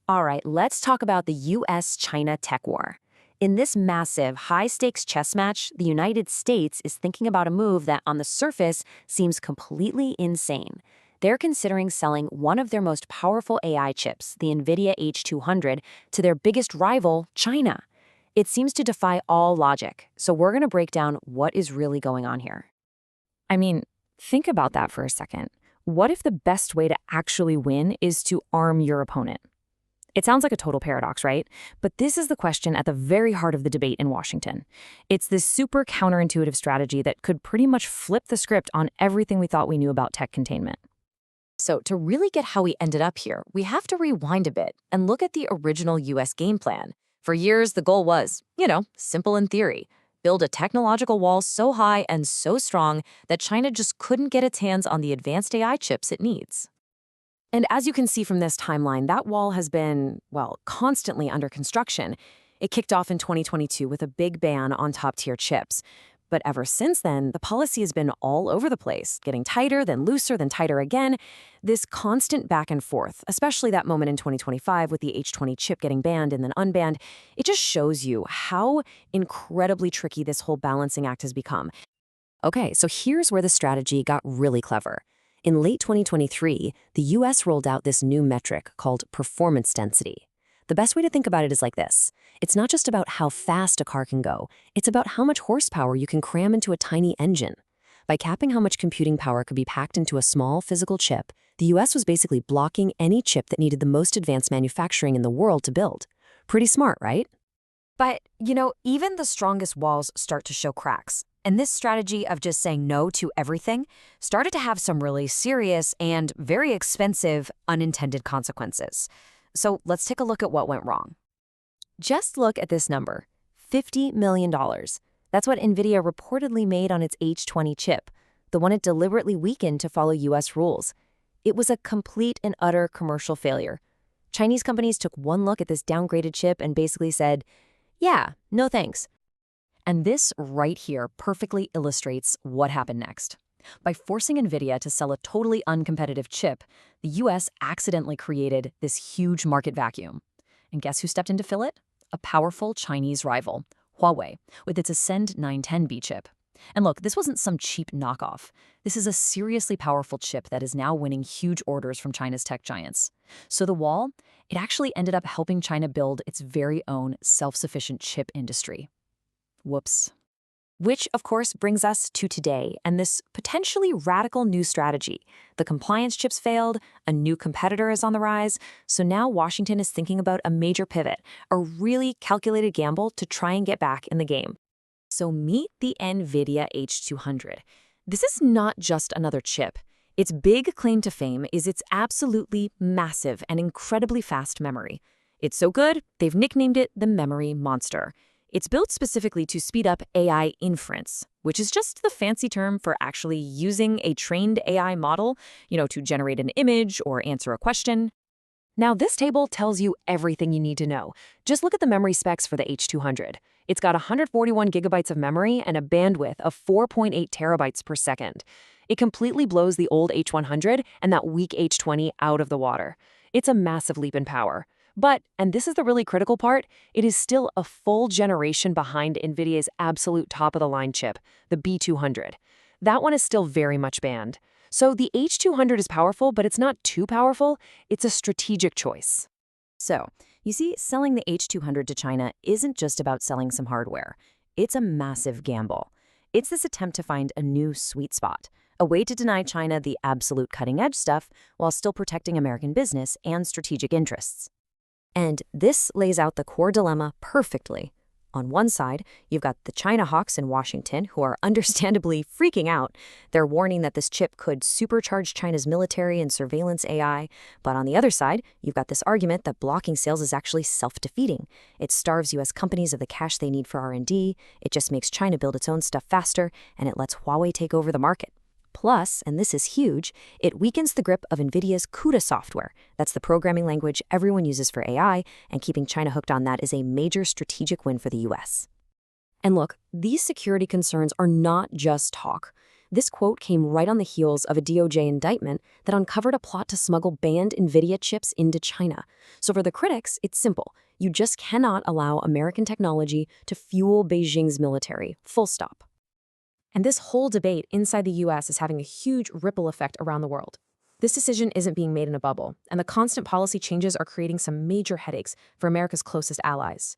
All right, let's talk about the US-China tech war. In this massive, high-stakes chess match, the United States is thinking about a move that, on the surface, seems completely insane. They're considering selling one of their most powerful AI chips, the NVIDIA H200, to their biggest rival, China. It seems to defy all logic, so we're going to break down what is really going on here. I mean, think about that for a second. What if the best way to actually win is to arm your opponent? It sounds like a total paradox, right? But this is the question at the very heart of the debate in Washington. It's this super counterintuitive strategy that could pretty much flip the script on everything we thought we knew about tech containment. So, to really get how we ended up here, we have to rewind a bit and look at the original US game plan. For years, the goal was, simple in theory: build a technological wall so high and so strong that China just couldn't get its hands on the advanced AI chips it needs. And as you can see from this timeline, that wall has been, well, constantly under construction. It kicked off in 2022 with a big ban on top-tier chips. But ever since then, the policy has been all over the place, getting tighter, then looser, then tighter again. This constant back and forth, especially that moment in 2025 with the H20 chip getting banned and then unbanned, it just shows you how incredibly tricky this whole balancing act has become. Okay, so here's where the strategy got really clever. In late 2023, the US rolled out this new metric called performance density. The best way to think about it is like this. It's not just about how fast a car can go, it's about how much horsepower you can cram into a tiny engine. By capping how much computing power could be packed into a small physical chip, the US was basically blocking any chip that needed the most advanced manufacturing in the world to build. Pretty smart, right? But, even the strongest walls start to show cracks. And this strategy of just saying no to everything started to have some really serious and very expensive unintended consequences. So let's take a look at what went wrong. Just look at this number, $50 million. That's what NVIDIA reportedly made on its H20 chip, the one it deliberately weakened to follow US rules. It was a complete and utter commercial failure. Chinese companies took one look at this downgraded chip and basically said, yeah, no thanks. And this right here perfectly illustrates what happened next. By forcing NVIDIA to sell a totally uncompetitive chip, the US accidentally created this huge market vacuum. And guess who stepped in to fill it? A powerful Chinese rival, Huawei, with its Ascend 910B chip. And look, this wasn't some cheap knockoff. This is a seriously powerful chip that is now winning huge orders from China's tech giants. So the wall, it actually ended up helping China build its very own self-sufficient chip industry. Whoops. Which, of course, brings us to today and this potentially radical new strategy. The compliance chips failed, a new competitor is on the rise, so now Washington is thinking about a major pivot, a really calculated gamble to try and get back in the game. So meet the NVIDIA H200. This is not just another chip. Its big claim to fame is its absolutely massive and incredibly fast memory. It's so good, they've nicknamed it the Memory Monster. It's built specifically to speed up AI inference, which is just the fancy term for actually using a trained AI model, to generate an image or answer a question. Now, this table tells you everything you need to know. Just look at the memory specs for the H200. It's got 141 gigabytes of memory and a bandwidth of 4.8 terabytes per second. It completely blows the old H100 and that weak H20 out of the water. It's a massive leap in power. But, and this is the really critical part, it is still a full generation behind NVIDIA's absolute top-of-the-line chip, the B200. That one is still very much banned. So the H200 is powerful, but it's not too powerful. It's a strategic choice. So, you see, selling the H200 to China isn't just about selling some hardware. It's a massive gamble. It's this attempt to find a new sweet spot, a way to deny China the absolute cutting-edge stuff while still protecting American business and strategic interests. And this lays out the core dilemma perfectly. On one side, you've got the China hawks in Washington who are understandably freaking out. They're warning that this chip could supercharge China's military and surveillance AI. But on the other side, you've got this argument that blocking sales is actually self-defeating. It starves U.S. companies of the cash they need for R&D, it just makes China build its own stuff faster, and it lets Huawei take over the market. Plus, and this is huge, it weakens the grip of NVIDIA's CUDA software. That's the programming language everyone uses for AI, and keeping China hooked on that is a major strategic win for the US. And look, these security concerns are not just talk. This quote came right on the heels of a DOJ indictment that uncovered a plot to smuggle banned NVIDIA chips into China. So for the critics, it's simple. You just cannot allow American technology to fuel Beijing's military. Full stop. And this whole debate inside the US is having a huge ripple effect around the world. This decision isn't being made in a bubble, and the constant policy changes are creating some major headaches for America's closest allies.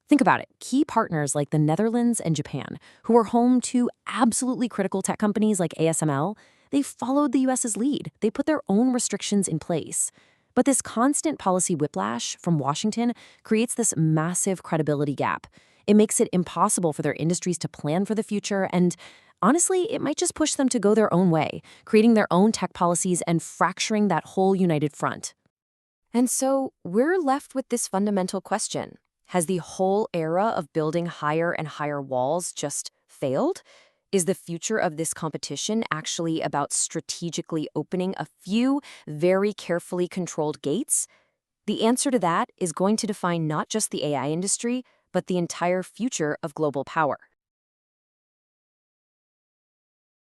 Think about it. Key partners like the Netherlands and Japan, who are home to absolutely critical tech companies like ASML, they followed the US's lead. They put their own restrictions in place. But this constant policy whiplash from Washington creates this massive credibility gap. It makes it impossible for their industries to plan for the future, and honestly, it might just push them to go their own way, creating their own tech policies and fracturing that whole united front. And so we're left with this fundamental question. Has the whole era of building higher and higher walls just failed? Is the future of this competition actually about strategically opening a few very carefully controlled gates? The answer to that is going to define not just the AI industry, but the entire future of global power.